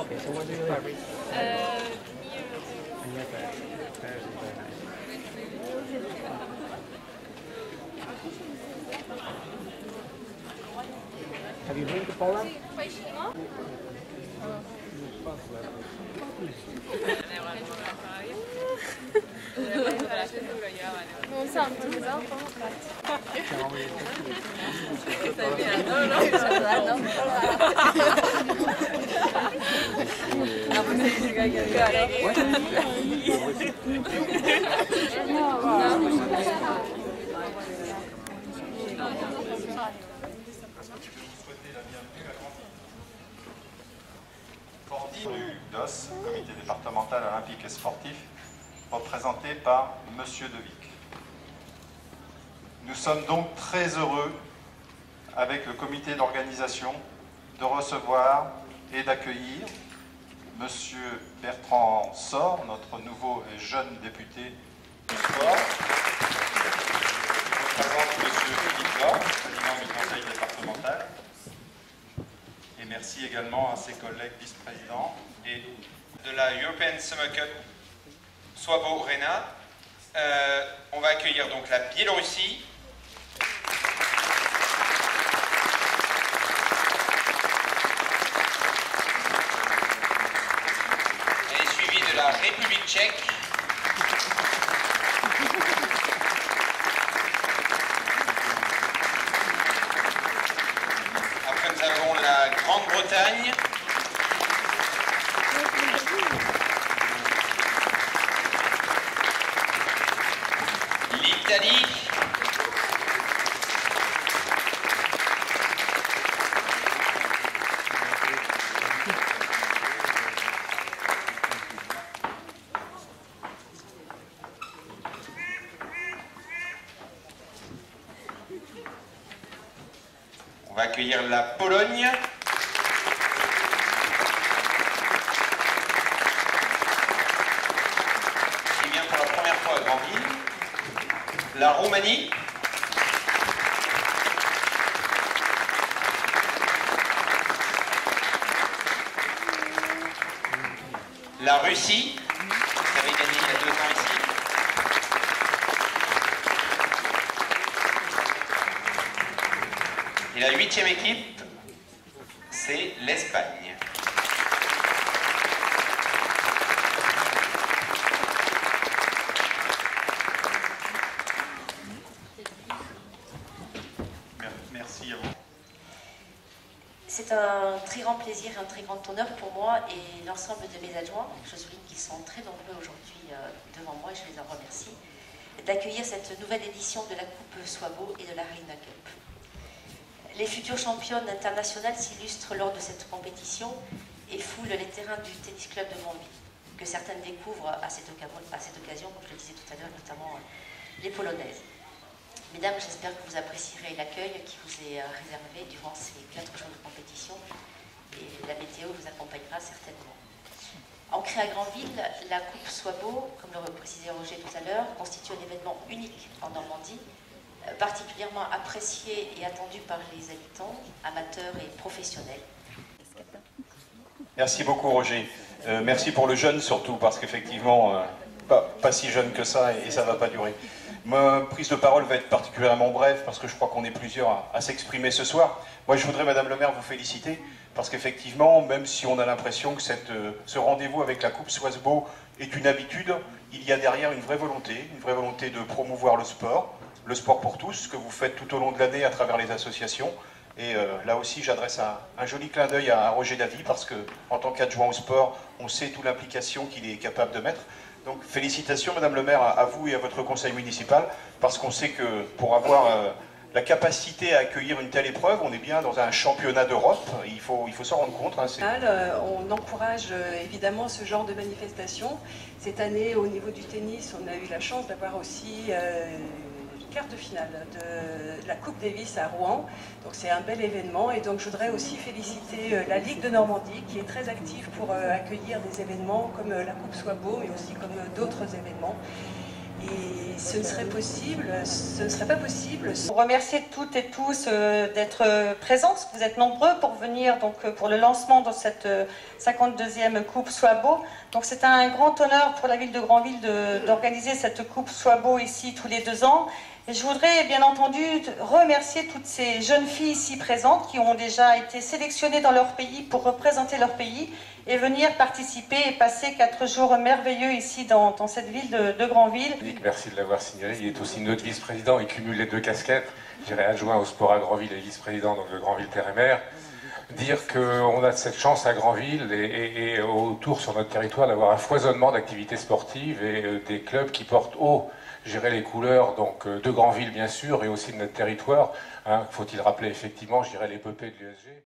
Okay, so what do you like? And yes, Paris is very nice. Have you been to Poland? Non santo, esatto. Du DOS, Comité départemental olympique et sportif, représenté par Monsieur De Vic. Nous sommes donc très heureux, avec le comité d'organisation, de recevoir et d'accueillir Monsieur Bertrand Sort, notre nouveau et jeune député du sport. Je présente Monsieur Philippe Bord, président du conseil départemental. Et merci également à ses collègues vice-présidents et de la European Summer Cup Swabo Rena. On va accueillir donc la Biélorussie. Elle est suivie de la République tchèque. Après nous avons la Grande-Bretagne. L'Italie. On va accueillir la Pologne. Qui vient pour la première fois à Granville. La Roumanie. La Russie, qui avait gagné il y a 2 ans ici. Et la 8e équipe, c'est l'Espagne. Merci à vous. C'est un très grand plaisir et un très grand honneur pour moi et l'ensemble de mes adjoints, je souligne qu'ils sont très nombreux aujourd'hui devant moi et je les en remercie, d'accueillir cette nouvelle édition de la Coupe Swabo et de la Reina Cup. Les futures championnes internationales s'illustrent lors de cette compétition et foulent les terrains du tennis club de Granville, que certaines découvrent à cette occasion, comme je le disais tout à l'heure, notamment les Polonaises. Mesdames, j'espère que vous apprécierez l'accueil qui vous est réservé durant ces 4 jours de compétition et la météo vous accompagnera certainement. Ancrée à Granville, la Coupe Swabo, comme le précisait Roger tout à l'heure, constitue un événement unique en Normandie, particulièrement apprécié et attendu par les habitants, amateurs et professionnels. Merci beaucoup Roger. Merci pour le jeune surtout, parce qu'effectivement, pas si jeune que ça et ça ne va pas durer. Ma prise de parole va être particulièrement brève parce que je crois qu'on est plusieurs à s'exprimer ce soir. Moi je voudrais, Madame le maire, vous féliciter parce qu'effectivement, même si on a l'impression que ce rendez-vous avec la Coupe Swabo est une habitude, il y a derrière une vraie volonté de promouvoir le sport pour tous, ce que vous faites tout au long de l'année à travers les associations. Et là aussi, j'adresse un joli clin d'œil à Roger Davy parce qu'en tant qu'adjoint au sport, on sait toute l'implication qu'il est capable de mettre. Donc félicitations Madame le maire à vous et à votre conseil municipal parce qu'on sait que pour avoir la capacité à accueillir une telle épreuve, on est bien dans un championnat d'Europe, il faut s'en rendre compte. On encourage évidemment ce genre de manifestation. Cette année au niveau du tennis, on a eu la chance d'avoir aussi quart de finale de la Coupe Davis à Rouen. Donc c'est un bel événement et donc je voudrais aussi féliciter la Ligue de Normandie qui est très active pour accueillir des événements comme la Coupe Swabo mais aussi comme d'autres événements. Et ce ne serait pas possible. Remercier toutes et tous d'être présentes. Vous êtes nombreux pour venir donc, pour le lancement de cette 52e Coupe Sois Beau. Donc c'est un grand honneur pour la ville de Granville d'organiser cette Coupe Sois Beau ici tous les 2 ans. Et je voudrais bien entendu remercier toutes ces jeunes filles ici présentes qui ont déjà été sélectionnées dans leur pays pour représenter leur pays et venir participer et passer 4 jours merveilleux ici dans cette ville de Granville. Merci de l'avoir signalé. Il est aussi notre vice-président, il cumule les 2 casquettes. J'irai adjoint au sport à Granville et vice-président donc de Granville Terre et Mer. Dire qu'on a cette chance à Granville et autour sur notre territoire d'avoir un foisonnement d'activités sportives et des clubs qui portent haut les couleurs donc, de Granville bien sûr et aussi de notre territoire. Hein, faut-il rappeler effectivement, l'épopée de l'USG.